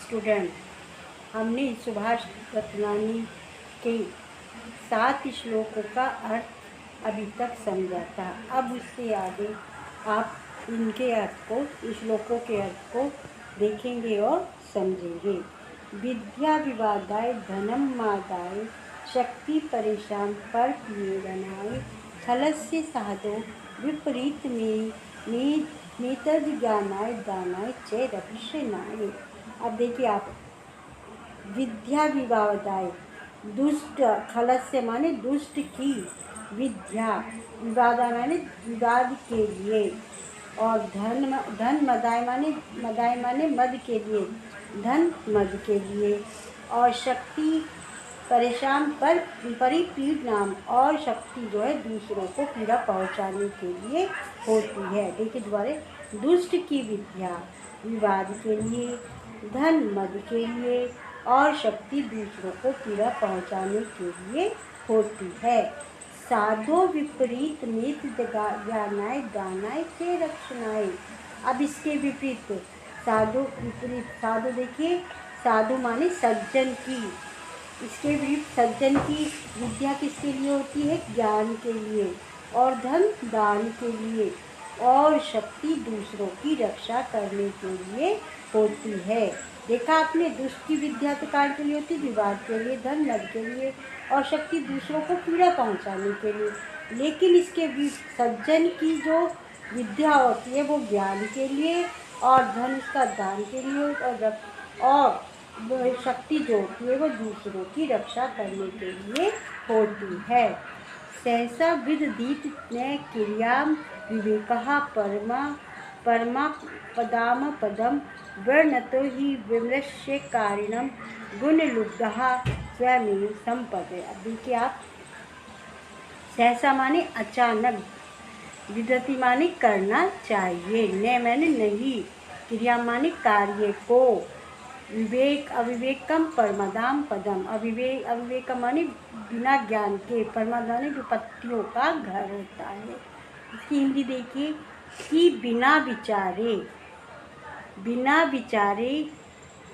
Student, हमने सुभाष रत्नानी के 7 श्लोकों का अर्थ अभी तक समझा था। अब उससे आगे आप इनके अर्थ को, श्लोकों के अर्थ को देखेंगे और समझेंगे। विद्या विवादाय धनम मादाय शक्ति परेशान पर किए बनाए खलस्य साधो विपरीत में नेतद ज्ञानाय दानाय च रक्षणाय। अब देखिए आप, विद्या विवादाय, दुष्ट, खलस्य माने दुष्ट की, विद्या विवादा माने विवाद के लिए, और धन मदाय माने मद के लिए, धन मद के लिए, और शक्ति परेशान पर परिपीड़नाम, और शक्ति जो है दूसरों को पीड़ा पहुंचाने के लिए होती है। देखिए दोबारा, दुष्ट की विद्या विवाद के लिए, धन मद के लिए, और शक्ति दूसरों को पीड़ा पहुंचाने के लिए होती है। साधो विपरीत मित ज्ञानाय दानाय से रक्षणाय। अब इसके विपरीत साधु विपरीत, साधु देखिए, साधु माने सज्जन की, इसके विपरीत सज्जन की विद्या किसके लिए होती है? ज्ञान के लिए, और धन दान के लिए, और शक्ति दूसरों की रक्षा करने के लिए होती है। देखा आपने, दुष्ट की विद्या तो कार्य के लिए होती है, विवाद के लिए, धन मद के लिए, और शक्ति दूसरों को पीड़ा पहुंचाने के लिए। लेकिन इसके सज्जन की जो विद्या होती है वो ज्ञान के लिए, और धन उसका दान के लिए, और शक्ति जो होती है वो दूसरों की रक्षा करने के लिए होती है। सहसा विदधीत न क्रियाम विवेकः परमा पदाम पदम वर्णतो ही विमृश्य कारिणम गुणलुब्धः स्वयं संपदे। अब देखिए आप, सहसा माने अचानक, विदति माने करना चाहिए, न माने नहीं, क्रिया माने कार्य को, विवेक अविवेकम परमदाम पदम, अविवेकम माने बिना ज्ञान के, परमदाम विपत्तियों का घर होता है। इसकी हिंदी देखिए कि बिना विचारे,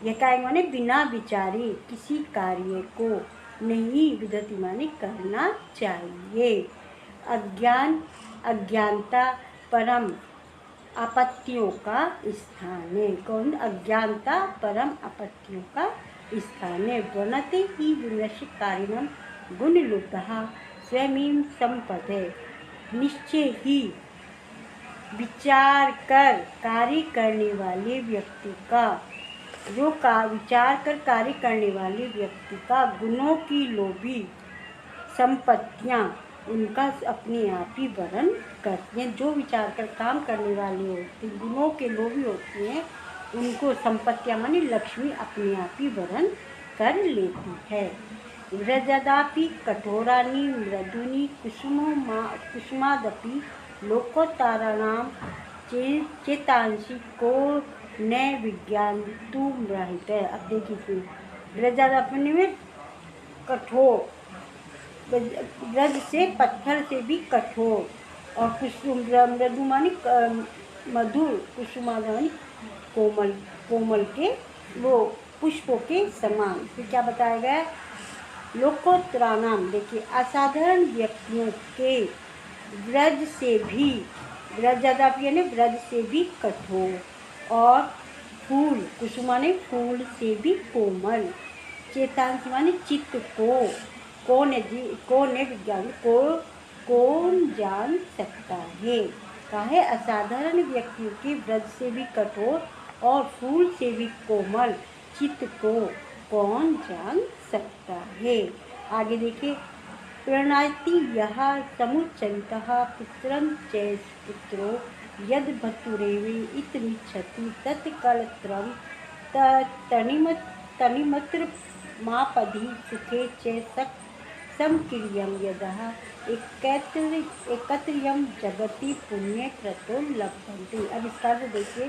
यह क्या माने? बिना विचारे किसी कार्य को नहीं, विदति माने करना चाहिए। अज्ञानता परम आपत्तियों का स्थान है। कौन? अज्ञानता परम आपत्तियों का स्थान है। वनते ही विमर्शकारिणम गुणलुब्धः स्वयं संपदे। निश्चय ही विचार कर कार्य करने वाले व्यक्ति का, विचार कर कार्य करने वाले व्यक्ति का गुणों की लोभी संपत्तियाँ उनका अपने आप ही वरण करती हैं। जो विचार कर काम करने वाले होते हैं, गुणों के लोभी होते हैं, उनको संपत्तियाँ माने लक्ष्मी अपने आप ही वरण कर लेती है। व्रजदापि कठोरानि मृदुनि कुसुमादपि लोकोत्तराणाम चेतांसी को न विज्ञातुं रहते। अब देखिए, व्रजदापि में कठोर, ब्रज से पत्थर से भी कठोर, और कुसुम मृदु मानी मधुर, कुसुमा मानी कोमल के वो पुष्पों के समान। फिर क्या बताया गया? लोकोत्तराणाम, देखिए असाधारण व्यक्तियों के ब्रज से भी, ब्रजदापि ने ब्रज से भी कठोर, और फूल, कुसुमा ने फूल से भी कोमल, चेतांसी माने चित्त को, कौन विज्ञान को कौन जान सकता है? कहा है असाधारण व्यक्तियों के ब्रज से भी कठोर और फूल से भी कोमल चित्त को कौन जान सकता है? आगे देखिए, प्रणयति यह समुच्चरितः पुत्रं च पुत्रो यद भतुरेवे इतमिच्छति तत्कलत्रं तनिमत्र मापधि सुखे च समक्रियम यदः एकत्रियम जगति पुण्य क्रतो लभन्ते। अब इसका तो देखिए,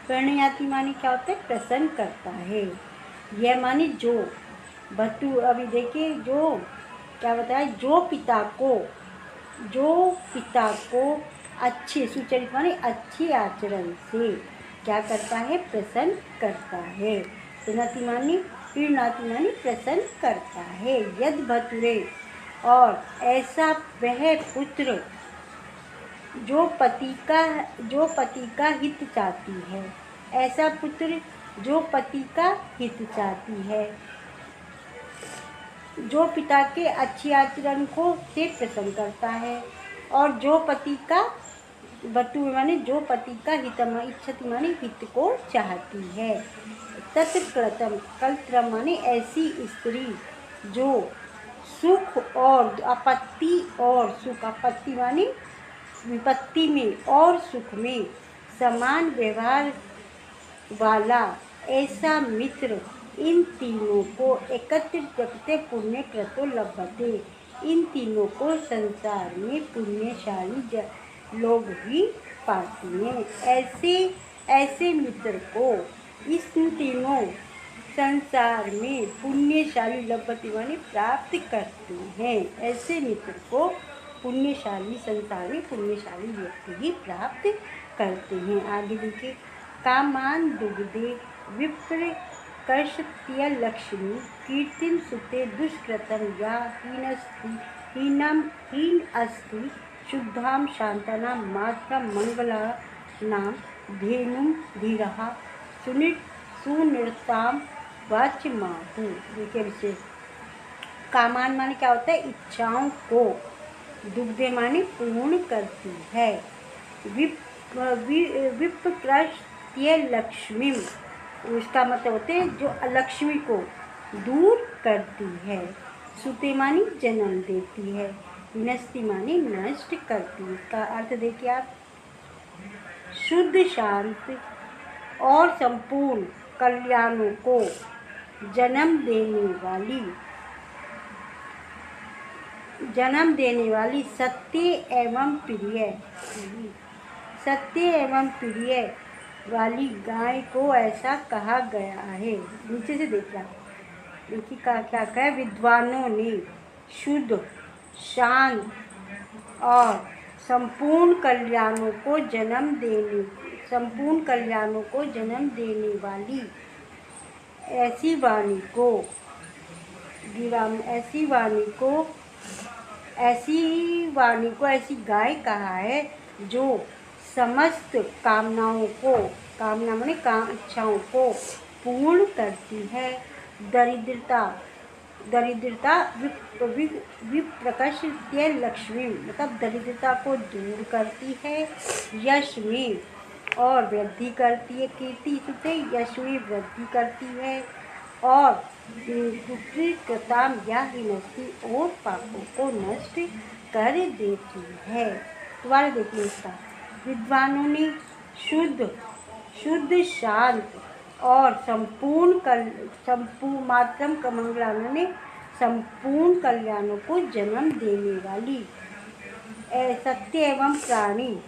प्रणयाति माने क्या होता है? प्रसन्न करता है। यह माने जो, भतु, अभी देखिए जो क्या बताया? जो पिता को अच्छे, सुचरित माने अच्छे आचरण से, क्या करता है, प्रसन्न करता है। प्रीणाति माने प्रसन्न करता है। यद भतुरे, और ऐसा वह पुत्र जो पति का हित चाहती है, ऐसा पुत्र जो पति का हित चाहती है, जो पिता के अच्छे आचरण को से प्रसन्न करता है, और जो पति का बटु माने जो पति का इच्छति माने हित को चाहती है। तत्कृतम, कल्त्रम माने ऐसी स्त्री जो सुख और आपत्ति और सुख, आपत्ति माने विपत्ति में और सुख में समान व्यवहार वाला ऐसा मित्र इन तीनों को एकत्रित रखते पुण्य कृतो लभते। इन तीनों को संसार में पुण्यशाली लोग ही पाते हैं। ऐसे मित्र को इस तीनों संसार में पुण्यशाली लभते माने प्राप्त करते हैं। ऐसे मित्र को पुण्यशाली संसार में पुण्यशाली व्यक्ति ही प्राप्त करते हैं। आगे देखिए, कामान दुग्धे विप्र कर्षत्य लक्ष्मी कीर्तिं सुते दुष्कृतं या हीन अस्ति शुद्धां शांतानां मातरं मंगलानां धेनुं धीरः सुनिरतां वाच्यमाहु। देखिए विशेष, कामान माने क्या होता है, इच्छाओं को, दुग्धे माने पूर्ण करती है, विप्रकृत्य लक्ष्मी, उसका मतलब होते हैं जो अलक्ष्मी को दूर करती है, सुते मानी जन्म देती है, विनस्ति मानी नष्ट करती है। इसका अर्थ देखिए आप, शुद्ध शांत और संपूर्ण कल्याणों को जन्म देने वाली सत्य एवं प्रिय वाली गाय को ऐसा कहा गया है। नीचे से देखिए क्या कहा, विद्वानों ने शुद्ध शांत और संपूर्ण कल्याणों को जन्म देने वाली ऐसी वाणी को ऐसी गाय कहा है जो समस्त इच्छाओं को पूर्ण करती है। दरिद्रता विप्रकृत्य लक्ष्मी, मतलब दरिद्रता को दूर करती है, यश में और वृद्धि करती है, कीर्ति सुते यश में वृद्धि करती है, और कृताम या हिनस्ती और पापों को नष्ट कर देती है। दोबारा देखिए इसका, विद्वानों ने शुद्ध शांत और संपूर्ण कल्याणों को जन्म देने वाली सत्य एवं प्राणी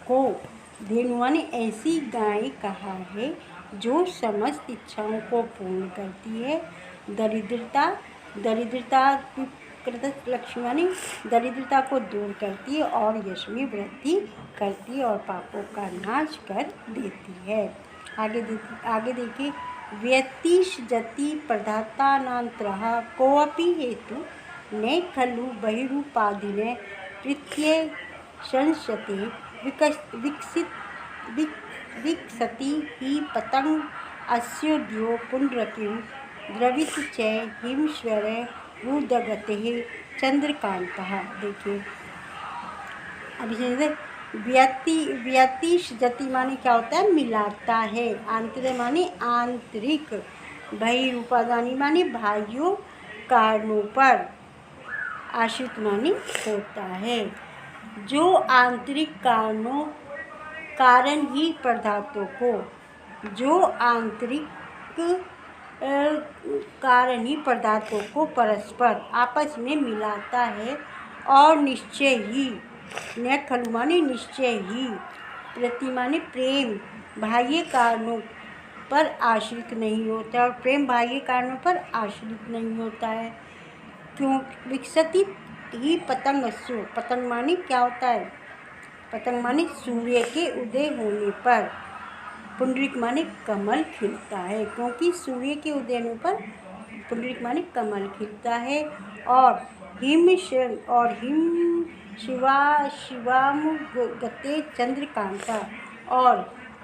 को धेनु माने ऐसी गाय कहा है जो समस्त इच्छाओं को पूर्ण करती है। दरिद्रता लक्ष्मी माने दरिद्रता को दूर करती है, और यश में वृद्धि करती है, और पापों का नाश कर देती है। आगे देखिए, व्यतिषजति प्रदातानान्तरः कोऽपि हेतु न खलु बहिरूपाधिने प्रत्यय संशते विकसति ही पतंग अस्योद्यो पुंडरकिं द्रवित च हिमश्वर रुदगते चंद्रकांतः। देखिए अब व्यतिषजति माने क्या होता है, मिलाता है, आंतरिक माने आंतरिक, बहिरूपादानी माने बाह्यों कारणों पर आश्रित माने होता है। जो आंतरिक कारण ही पदार्थों को परस्पर आपस में मिलाता है, और निश्चय ही न खलु माने निश्चय ही, प्रति माने प्रेम बाह्य कारणों पर आश्रित नहीं होता, और प्रेम बाह्य कारणों पर आश्रित नहीं होता है। क्यों विकसति ही पतंगस्यो, पतंग माने क्या होता है, पतंग माने सूर्य के उदय होने पर, पुंडरीक माने कमल खिलता है, क्योंकि सूर्य के उदय होने पर पुंडरीक माने कमल खिलता है। और हिम शिवामुगते चंद्रकांता, और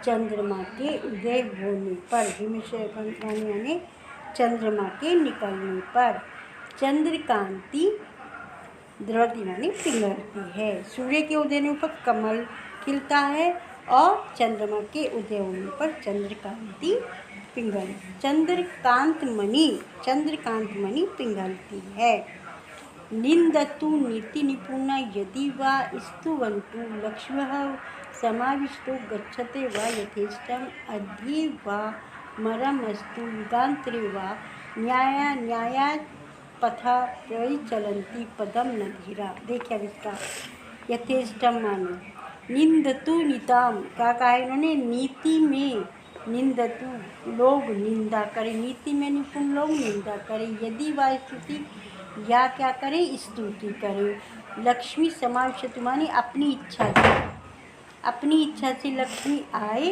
चंद्रमा के उदय होने पर, हिम माने चंद्रमा के निकलने पर, चंद्रकांति द्रवती माने पिघलती है। सूर्य के उदय होने पर कमल खिलता है और चंद्रमा के उदय होने पर चंद्रकांति चंद्रकांत मणि पिघलती है। निंदतु नीति निपुणा यदि वा स्तुवन्तु लक्ष्म्यः समाविष्टो गच्छते वा यथेष्टम् अध्ये वा मरमस्तु युगान्तरे वा न्यायात् पथा प्रचलन्ति पदम न धीरा। देखिए अब इसका यथेष्टम माने निंदतु नीताम, क्या कहा है इन्होंने, नीति में निंदतु लोग निंदा करें, नीति में निपुण लोग निंदा करें, यदि वा स्तुति या क्या करें, स्तुति करें। लक्ष्मी समाविष्ट माने अपनी इच्छा से लक्ष्मी आए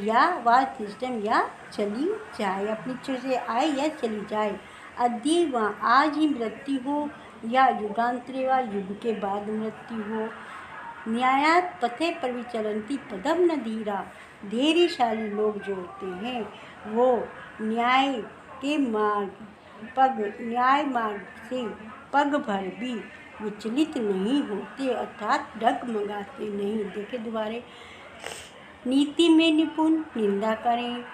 या वा सिस्टम या चली जाए, अपनी इच्छा से आए या चली जाए। अद्य वा आज ही मृत्यु हो या युगांतरे वा युग के बाद मृत्यु हो। न्यायात पथे पर विचलंती पदम न धीरा, धैर्यशाली लोग जो होते हैं वो न्याय मार्ग से पग भर भी विचलित नहीं होते, अर्थात डगमगाते नहीं। देखे दोबारे, नीति में निपुण निंदा करें,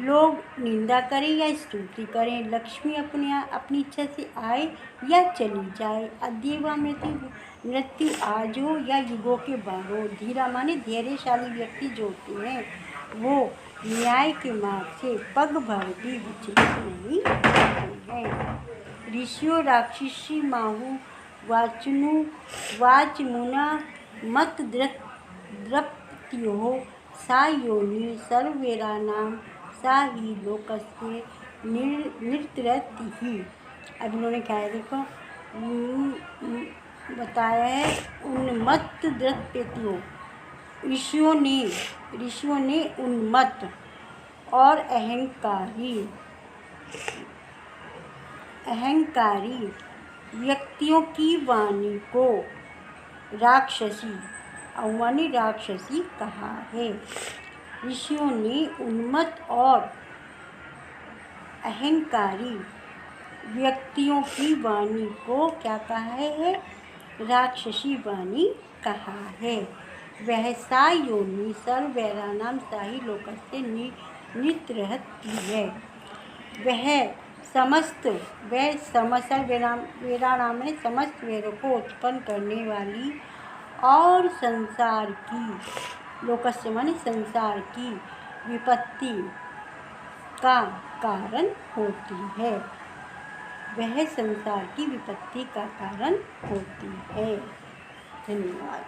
लोग निंदा करें या स्तुति करें, लक्ष्मी अपनी इच्छा से आए या चली जाए, अद्यवा मृत्यु आज हो या युगों के बाद हो। धीरा माने धैर्यशाली व्यक्ति जो होते हैं वो न्याय के मार्ग से पग भर भी विचलित नहीं होते हैं। ऋषियों राक्षसी माहु वाचमुना मत द्रप्त्यो सा योनि सर्ववेरानां सा ही लोकस्य निर्तरति ही। अब इन्होंने क्या है देखो, बताया है उन्मत्त द्रप्त्यो, ऋषियों ने उन्मत्त और अहंकारी व्यक्तियों की वाणी को राक्षसी कहा है। ऋषियों ने उन्मत्त और अहंकारी व्यक्तियों की वाणी को क्या कहा है, राक्षसी वाणी कहा है। वह सा योनि सर्ववैरानां सा ही लोकस्य नित्रहति है। वह समस्त वैरानाम में समस्त वैरों को उत्पन्न करने वाली और संसार की, लोकस्य माने संसार की विपत्ति का कारण होती है। वह संसार की विपत्ति का कारण होती है। धन्यवाद।